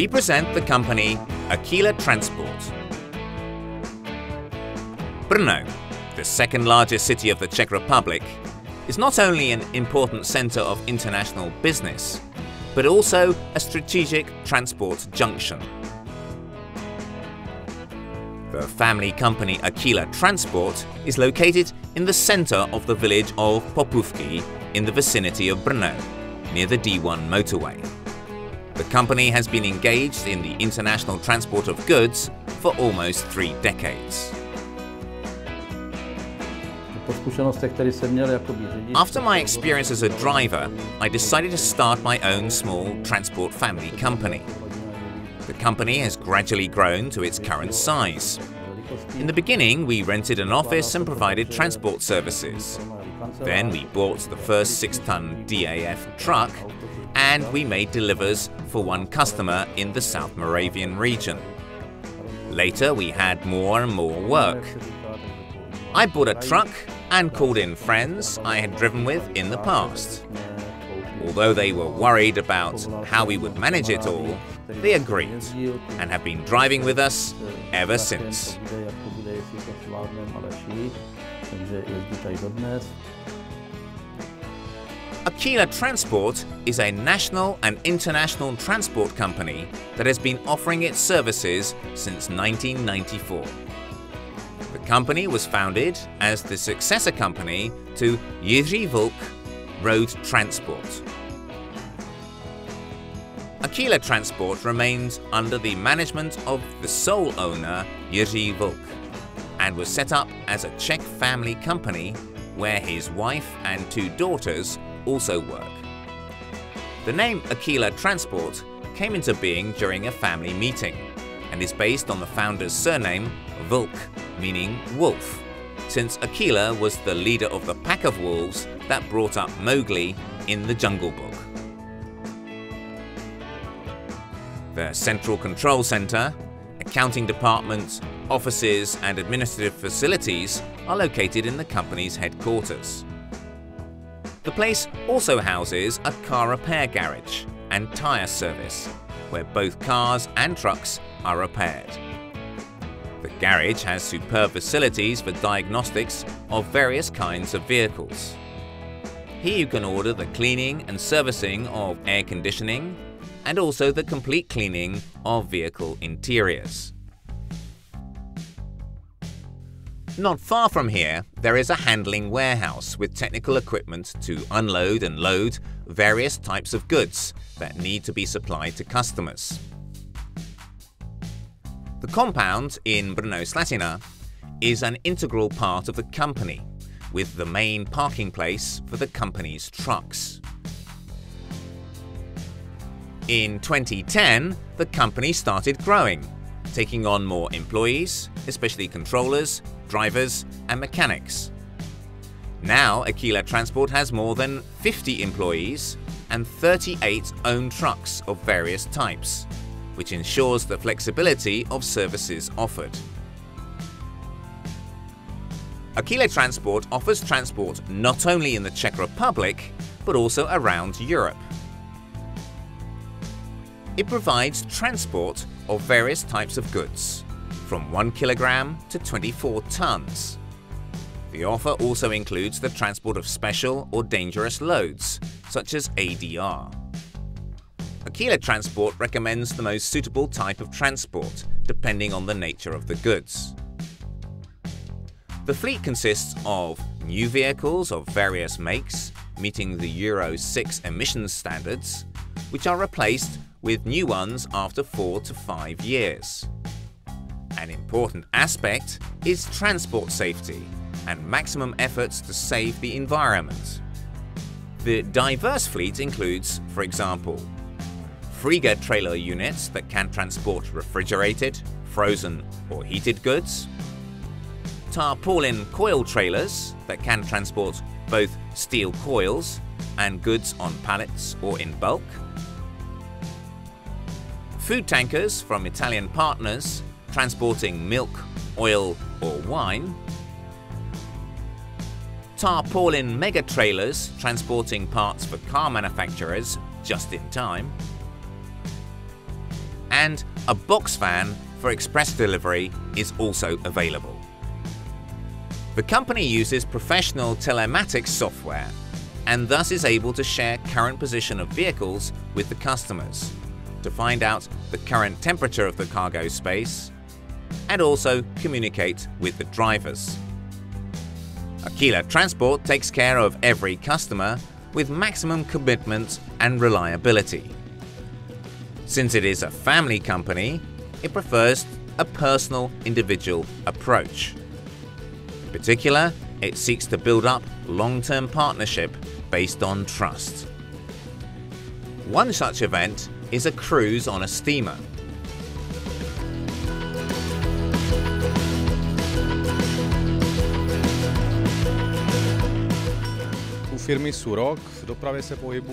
we present the company Akela Transport. Brno, the second largest city of the Czech Republic, is not only an important center of international business, but also a strategic transport junction. The family company Akela Transport is located in the center of the village of Popůvky in the vicinity of Brno, near the D1 motorway. The company has been engaged in the international transport of goods for almost 3 decades. After my experience as a driver, I decided to start my own small transport family company. The company has gradually grown to its current size. In the beginning, we rented an office and provided transport services. Then we bought the first 6-ton DAF truck, and we made deliveries for one customer in the South Moravian region. Later, we had more and more work. I bought a truck and called in friends I had driven with in the past. Although they were worried about how we would manage it all, they agreed and have been driving with us ever since. Akela Transport is a national and international transport company that has been offering its services since 1994. The company was founded as the successor company to Jiří Vlk Road Transport. Akela Transport remains under the management of the sole owner Jiří Vlk and was set up as a Czech family company where his wife and 2 daughters also work. The name Akela Transport came into being during a family meeting and is based on the founder's surname Vlk, meaning wolf, since Akela was the leader of the pack of wolves that brought up Mowgli in the Jungle Book. The central control center, accounting department, offices and administrative facilities are located in the company's headquarters. The place also houses a car repair garage and tire service, where both cars and trucks are repaired. The garage has superb facilities for diagnostics of various kinds of vehicles. Here you can order the cleaning and servicing of air conditioning and also the complete cleaning of vehicle interiors. Not far from here, there is a handling warehouse with technical equipment to unload and load various types of goods that need to be supplied to customers. The compound in Brno Slatina is an integral part of the company, with the main parking place for the company's trucks. In 2010, the company started growing, taking on more employees, especially controllers, drivers and mechanics. Now Akela Transport has more than 50 employees and 38 owned trucks of various types, which ensures the flexibility of services offered. Akela Transport offers transport not only in the Czech Republic, but also around Europe. It provides transport of various types of goods, from 1 kilogram to 24 tons. The offer also includes the transport of special or dangerous loads, such as ADR. Akela Transport recommends the most suitable type of transport, depending on the nature of the goods. The fleet consists of new vehicles of various makes, meeting the Euro 6 emissions standards, which are replaced with new ones after 4 to 5 years. An important aspect is transport safety and maximum efforts to save the environment. The diverse fleet includes, for example, Frigga trailer units that can transport refrigerated, frozen or heated goods, tarpaulin coil trailers that can transport both steel coils and goods on pallets or in bulk, food tankers from Italian partners transporting milk, oil or wine, tarpaulin mega trailers transporting parts for car manufacturers just in time, and a box van for express delivery is also available. The company uses professional telematics software and thus is able to share current position of vehicles with the customers to find out the current temperature of the cargo space and also communicate with the drivers. Akela Transport takes care of every customer with maximum commitment and reliability. Since it is a family company, it prefers a personal, individual approach. In particular, it seeks to build up long-term partnership based on trust. One such event is a cruise on a steamer.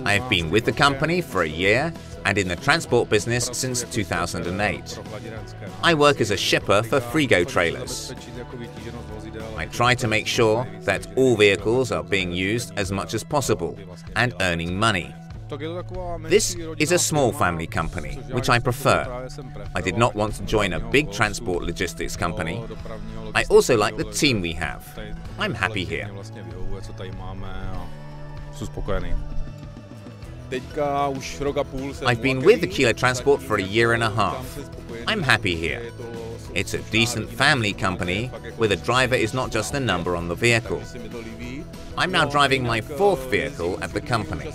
I've been with the company for a year and in the transport business since 2008. I work as a shipper for Frigo trailers. I try to make sure that all vehicles are being used as much as possible and earning money. This is a small family company, which I prefer. I did not want to join a big transport logistics company. I also like the team we have. I'm happy here. I've been with Akela Transport for a year and a half. I'm happy here. It's a decent family company where the driver is not just a number on the vehicle. I'm now driving my fourth vehicle at the company.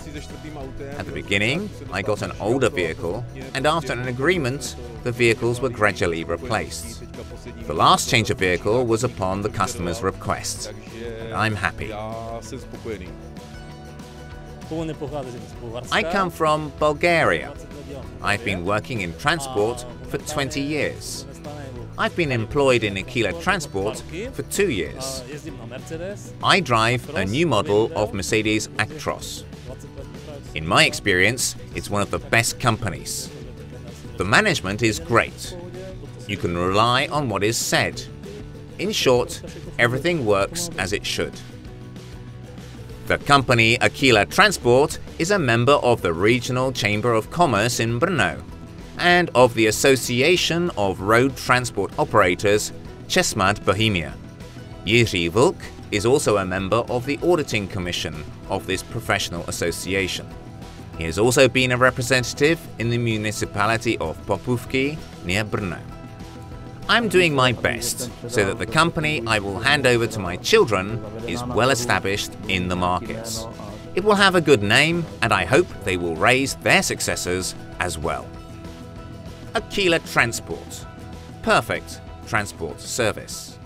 At the beginning, I got an older vehicle, and after an agreement, the vehicles were gradually replaced. The last change of vehicle was upon the customer's request, and I'm happy. I come from Bulgaria. I've been working in transport for 20 years. I've been employed in Akela Transport for 2 years. I drive a new model of Mercedes Actros. In my experience, it's one of the best companies. The management is great. You can rely on what is said. In short, everything works as it should. The company Akela Transport is a member of the Regional Chamber of Commerce in Brno and of the Association of Road Transport Operators, Czech Bohemia. Jiří Vlk is also a member of the Auditing Commission of this professional association. He has also been a representative in the municipality of Popůvky near Brno. I'm doing my best so that the company I will hand over to my children is well established in the markets. It will have a good name, and I hope they will raise their successors as well. Akela Transport. Perfect transport service.